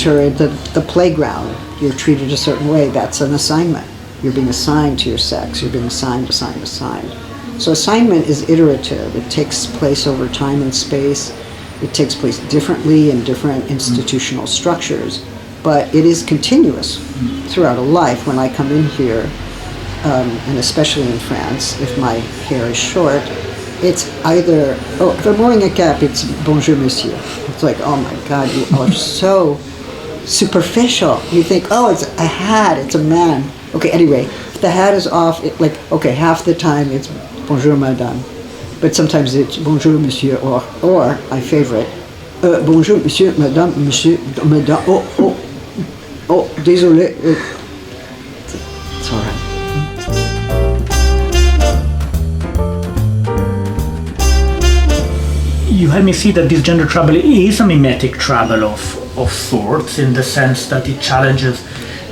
enter the playground, you're treated a certain way. That's an assignment. You're being assigned to your sex. You're being assigned. So assignment is iterative. It takes place over time and space. It takes place differently in different institutional structures, but it is continuous throughout a life. When I come in here, and especially in France, if my hair is short, it's either, if I'm wearing a cap, it's bonjour monsieur. It's like, oh my God, you are so superficial. You think, oh, it's a hat, it's a man. Okay, anyway, if the hat is off, half the time it's bonjour madame. But sometimes it's bonjour monsieur, or my favorite, bonjour monsieur, madame, oh, désolé. It's all right. You help me see that this gender trouble is a mimetic trouble of sorts, in the sense that it challenges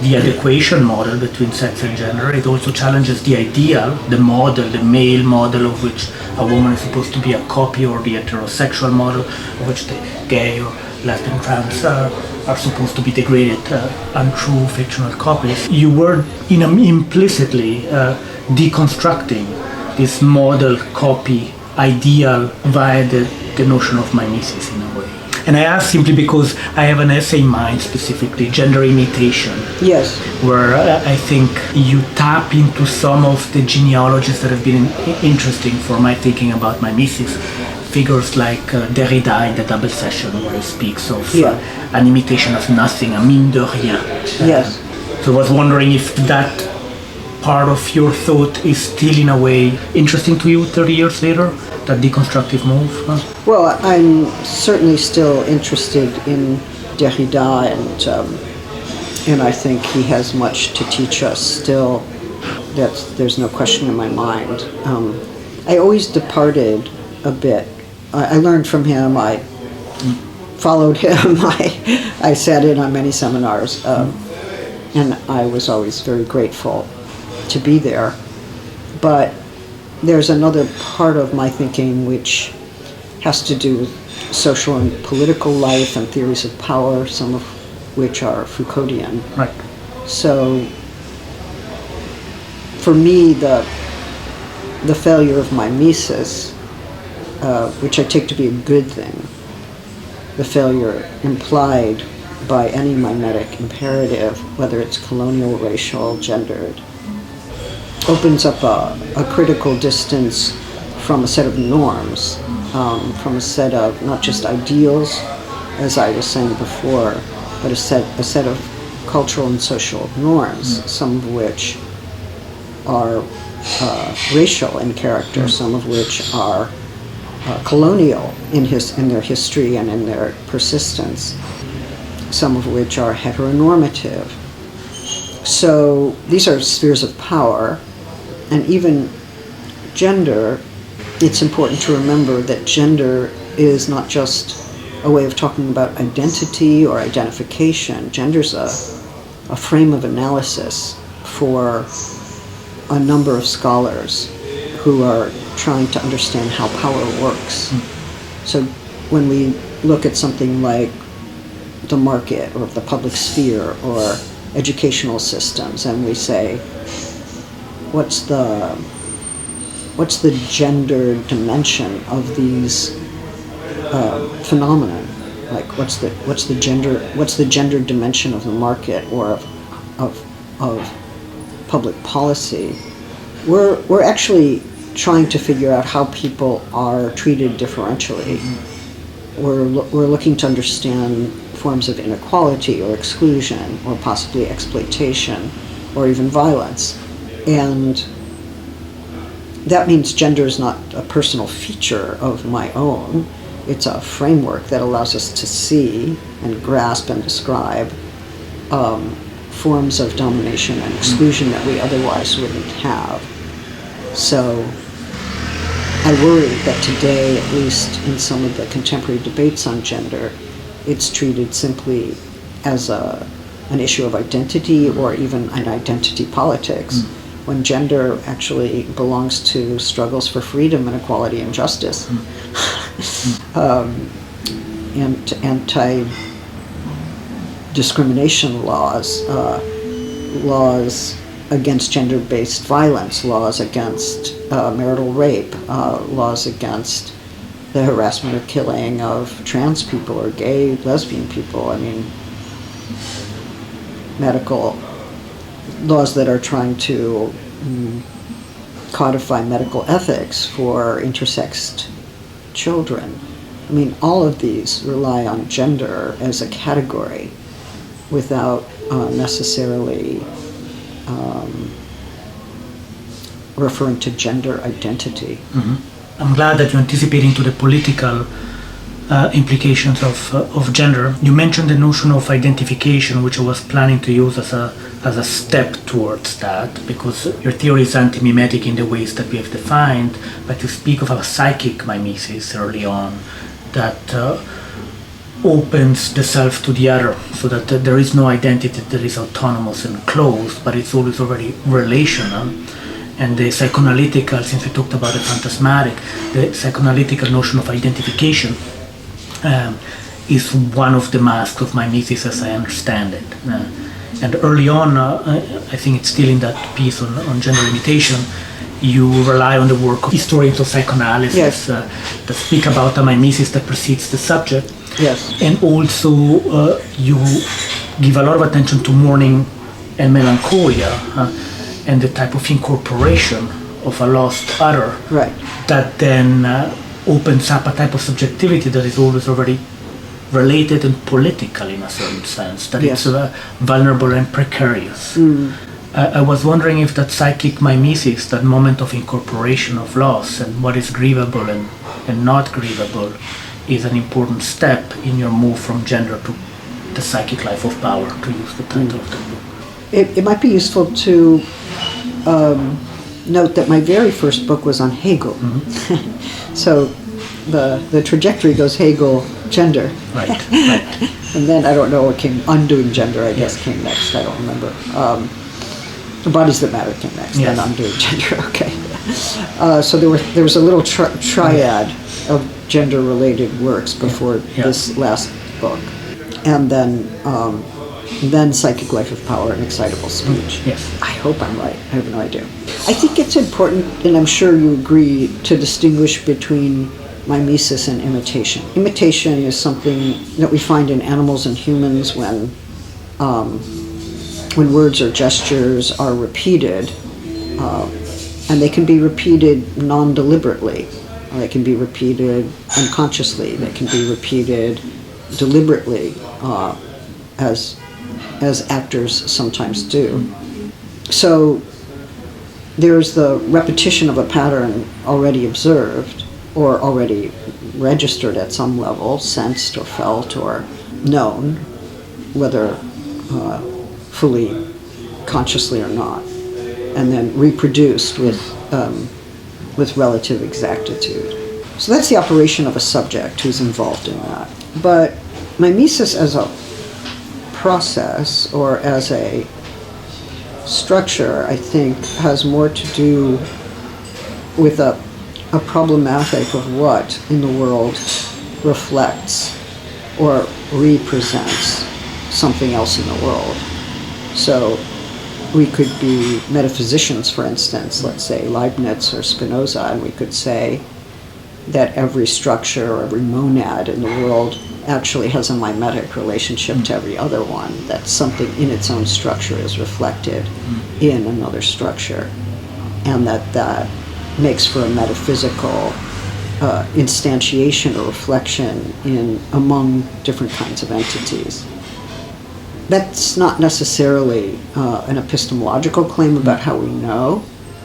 the adequation model between sex and gender. It also challenges the ideal, the model, the male model of which a woman is supposed to be a copy, or the heterosexual model of which the gay or lesbian trans are supposed to be degraded, untrue fictional copies. You were implicitly deconstructing this model copy ideal via the notion of mimesis in a way. And I ask simply because I have an essay in mind, specifically gender imitation. Yes. Where I think you tap into some of the genealogies that have been interesting for my thinking about mimesis. Figures like Derrida in the Double Session, where he speaks of an imitation of nothing, a mine de rien. Yes. So I was wondering if that part of your thought is still in a way interesting to you 30 years later, that deconstructive move? Well, I'm certainly still interested in Derrida, and I think he has much to teach us still. There's no question in my mind. I always departed a bit. I learned from him, I followed him, I sat in on many seminars, and I was always very grateful to be there. But there's another part of my thinking which has to do with social and political life and theories of power, some of which are Foucauldian. Right. So for me, the failure of mimesis, which I take to be a good thing, the failure implied by any mimetic imperative, whether it's colonial, racial, gendered, opens up a critical distance from a set of norms, from a set of not just ideals, as I was saying before, but a set of cultural and social norms, some of which are racial in character, some of which are colonial in their history and in their persistence, some of which are heteronormative. So these are spheres of power, and even gender. It's important to remember that gender is not just a way of talking about identity or identification. Gender's a frame of analysis for a number of scholars who are trying to understand how power works. So when we look at something like the market or the public sphere or educational systems, and we say, what's the gender dimension of these phenomena? Like what's the gender dimension of the market or of public policy? We're actually trying to figure out how people are treated differentially. We're looking to understand forms of inequality or exclusion or possibly exploitation or even violence. And that means gender is not a personal feature of my own. It's a framework that allows us to see and grasp and describe forms of domination and exclusion that we otherwise wouldn't have. So I worry that today, at least in some of the contemporary debates on gender, it's treated simply as an issue of identity or even an identity politics, when gender actually belongs to struggles for freedom and equality and justice. And discrimination laws, laws against gender-based violence, laws against marital rape, laws against the harassment or killing of trans people or gay, lesbian people. I mean, medical laws that are trying to codify medical ethics for intersexed children. I mean, all of these rely on gender as a category without necessarily referring to gender identity. Mm-hmm. I'm glad that you're anticipating to the political implications of gender. You mentioned the notion of identification, which I was planning to use as a step towards that, because your theory is anti-mimetic in the ways that we have defined, but you speak of a psychic mimesis early on that opens the self to the other, so that there is no identity that is autonomous and closed, but it's always already relational. And the psychoanalytical, since we talked about the phantasmatic, the psychoanalytical notion of identification is one of the masks of mimesis as I understand it. And early on, I think it's still in that piece on gender imitation, you rely on the work of historians of psychoanalysis that speak about a mimesis that precedes the subject. Yes. And also you give a lot of attention to mourning and melancholia and the type of incorporation of a lost other, right, that then opens up a type of subjectivity that is always already related and political in a certain sense, that yes. it's vulnerable and precarious. I was wondering if that psychic mimesis, that moment of incorporation of loss and what is grievable and not grievable, is an important step in your move from gender to the psychic life of power, to use the title of the book. It might be useful to note that my very first book was on Hegel. Mm-hmm. So the trajectory goes Hegel, gender. Right, right. And then I don't know what came, Undoing Gender, I guess, came next. I don't remember. The Bodies That Matter came next, yes. then Undoing Gender, okay. So there was a little triad of gender-related works before this last book. And then Psychic Life of Power and Excitable Speech. Yes. I hope I'm right. I have no idea. I think it's important, and I'm sure you agree, to distinguish between mimesis and imitation. Imitation is something that we find in animals and humans when words or gestures are repeated, and they can be repeated non-deliberately. They can be repeated unconsciously. They can be repeated deliberately, as actors sometimes do. So there's the repetition of a pattern already observed or already registered at some level, sensed or felt or known, whether fully consciously or not, and then reproduced with relative exactitude. So that's the operation of a subject who's involved in that. But mimesis as a process or as a structure, I think, has more to do with a problematic of what in the world reflects or represents something else in the world. So we could be metaphysicians, for instance, let's say Leibniz or Spinoza, and we could say that every structure or every monad in the world actually has a mimetic relationship to every other one, that something in its own structure is reflected in another structure, and that makes for a metaphysical instantiation or reflection among different kinds of entities. That's not necessarily an epistemological claim about how we know.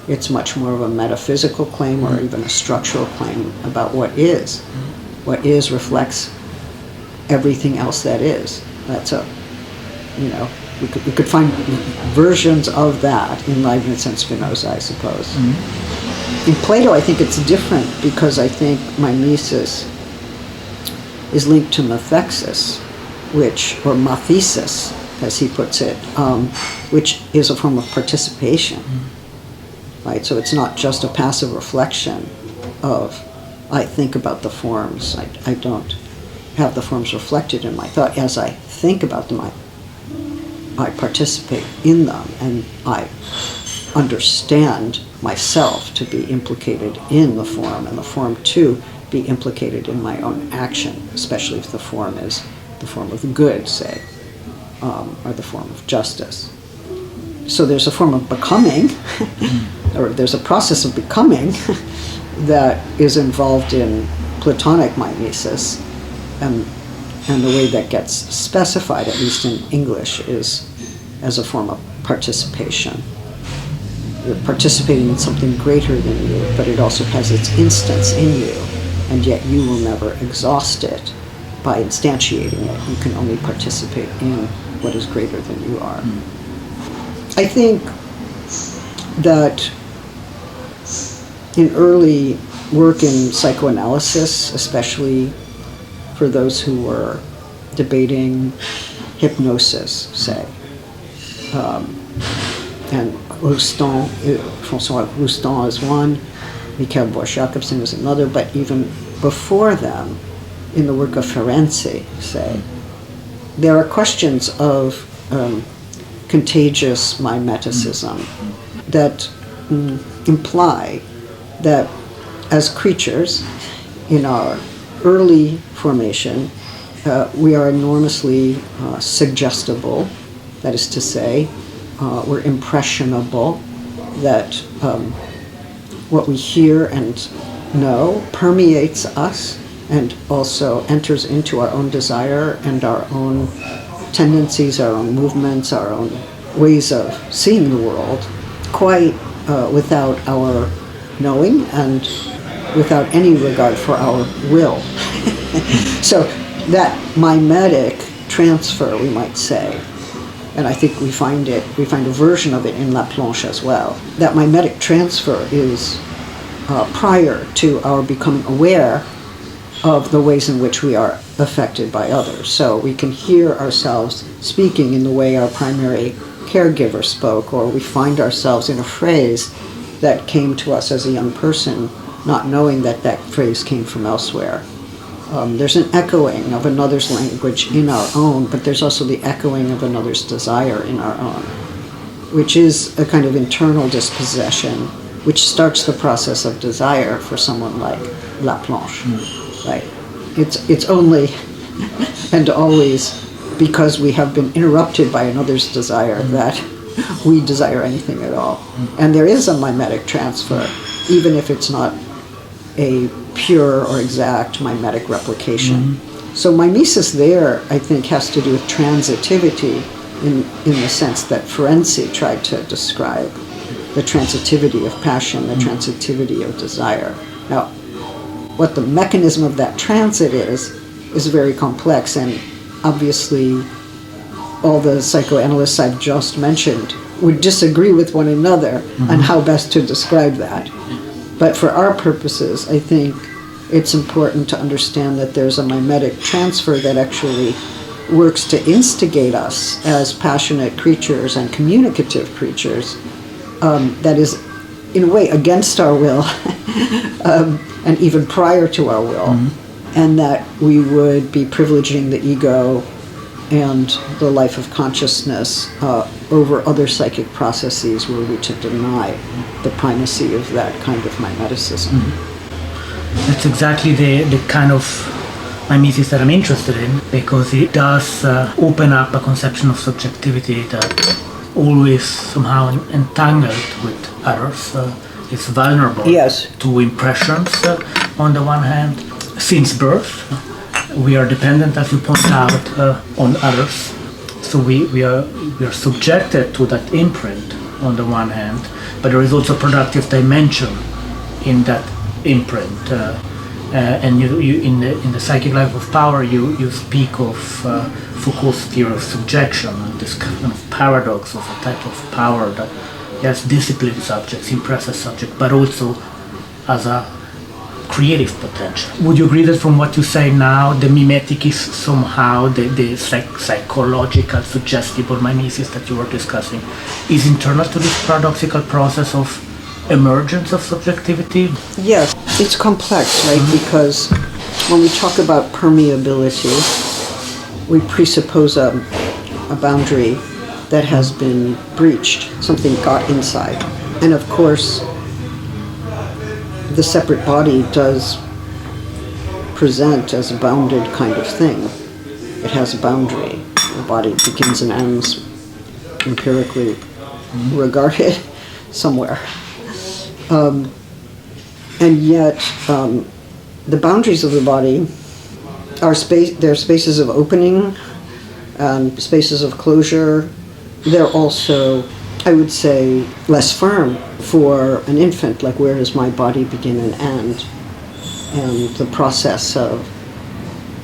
It's much more of a metaphysical claim or even a structural claim about what is. What is reflects everything else that is. That's we could find versions of that in Leibniz and Spinoza, I suppose. Mm-hmm. In Plato, I think it's different because I think mimesis is linked to mathexis, or mathesis, as he puts it, which is a form of participation. Mm-hmm. Right? So it's not just a passive reflection of, I think about the forms. I don't have the forms reflected in my thought. As I think about them, I participate in them, and I understand myself to be implicated in the form, and the form to be implicated in my own action, especially if the form is the form of good, say, or the form of justice. So there's a form of becoming, or there's a process of becoming that is involved in Platonic mimesis, and the way that gets specified, at least in English, is as a form of participation. You're participating in something greater than you, but it also has its instance in you, and yet you will never exhaust it by instantiating it. You can only participate in what is greater than you are. I think that in early work in psychoanalysis, especially for those who were debating hypnosis, say, and Roustan, François Roustan is one, Michael Bosch-Jacobson is another, but even before them, in the work of Ferenczi, say, there are questions of contagious mimeticism that imply that as creatures in our early formation, we are enormously suggestible, that is to say, we're impressionable, that what we hear and know permeates us and also enters into our own desire and our own tendencies, our own movements, our own ways of seeing the world, quite without our knowing and without any regard for our will. So that mimetic transfer, we might say, and I think we find a version of it in La Planche as well. That mimetic transfer is prior to our becoming aware of the ways in which we are affected by others. So we can hear ourselves speaking in the way our primary caregiver spoke, or we find ourselves in a phrase that came to us as a young person, not knowing that that phrase came from elsewhere. There's an echoing of another's language in our own, but there's also the echoing of another's desire in our own, which is a kind of internal dispossession, which starts the process of desire for someone like La Planche. Right? It's only and always because we have been interrupted by another's desire that we desire anything at all. And there is a mimetic transfer, even if it's not a pure or exact mimetic replication. So mimesis there, I think, has to do with transitivity in the sense that Ferenczi tried to describe the transitivity of passion, the transitivity of desire. Now, what the mechanism of that transit is very complex, and obviously all the psychoanalysts I've just mentioned would disagree with one another on how best to describe that. But for our purposes, I think it's important to understand that there's a mimetic transfer that actually works to instigate us as passionate creatures and communicative creatures, that is, in a way, against our will, and even prior to our will, and that we would be privileging the ego and the life of consciousness over other psychic processes were we to deny the primacy of that kind of mimeticism. That's exactly the kind of mimesis that I'm interested in, because it does open up a conception of subjectivity that always somehow entangled with others. It's vulnerable to impressions on the one hand. Since birth, we are dependent, as you point out, on others. So we are subjected to that imprint on the one hand, but there is also a productive dimension in that imprint. And you in the psychic life of power, you speak of Foucault's theory of subjection, this kind of paradox of a type of power that has disciplined subjects, impresses subjects, but also as a creative potential. Would you agree that from what you say now, the mimetic is somehow the psychological, suggestible mimesis that you were discussing is internal to this paradoxical process of emergence of subjectivity? Yes, it's complex, right? Because when we talk about permeability, we presuppose a boundary that has been breached. Something got inside. And of course, the separate body does present as a bounded kind of thing. It has a boundary. The body begins and ends, empirically regarded, somewhere. And yet, the boundaries of the body are they're spaces of opening and spaces of closure. They're also, I would say, less firm for an infant, like where does my body begin and end? And the process of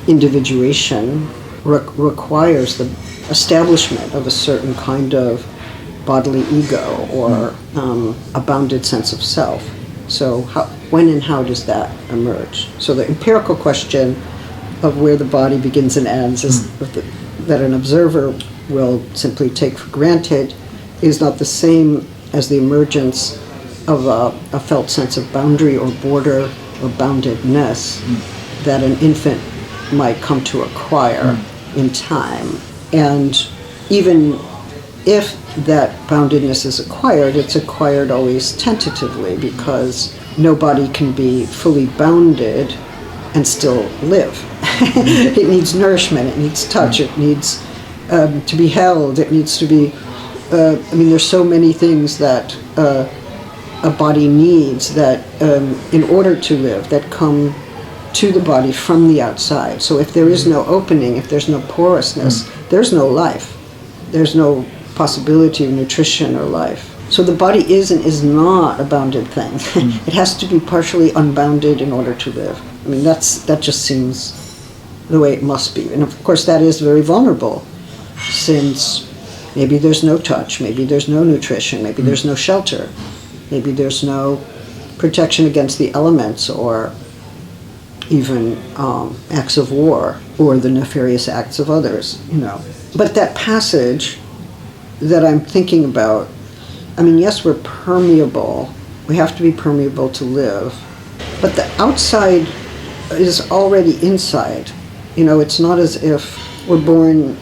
individuation requires the establishment of a certain kind of bodily ego or a bounded sense of self. So when and how does that emerge? So the empirical question of where the body begins and ends is that an observer will simply take for granted is not the same as the emergence of a felt sense of boundary or border or boundedness that an infant might come to acquire in time. And even if that boundedness is acquired, it's acquired always tentatively, because nobody can be fully bounded and still live. It needs nourishment, it needs touch, it needs to be held, it needs to be, there's so many things that a body needs that in order to live, that come to the body from the outside. So if there is no opening, if there's no porousness, there's no life. There's no possibility of nutrition or life. So the body is and is not a bounded thing. It has to be partially unbounded in order to live. That just seems the way it must be. And of course that is very vulnerable, since maybe there's no touch, maybe there's no nutrition, maybe there's no shelter, maybe there's no protection against the elements, or even acts of war or the nefarious acts of others, But that passage that I'm thinking about, yes, we're permeable. We have to be permeable to live. But the outside is already inside. It's not as if we're born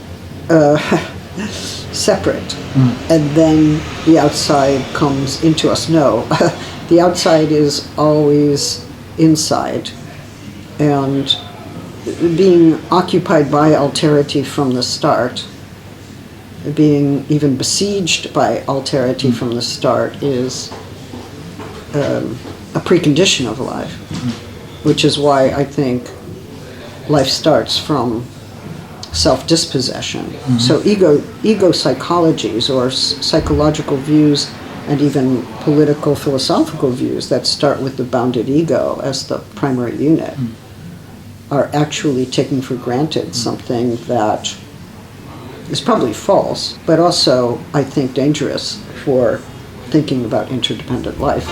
separate and then the outside comes into us. No, the outside is always inside. And being occupied by alterity from the start, being even besieged by alterity from the start, is a precondition of life, which is why I think life starts from self-dispossession. So ego psychologies or psychological views, and even political philosophical views that start with the bounded ego as the primary unit, are actually taking for granted something that is probably false, but also, I think, dangerous for thinking about interdependent life.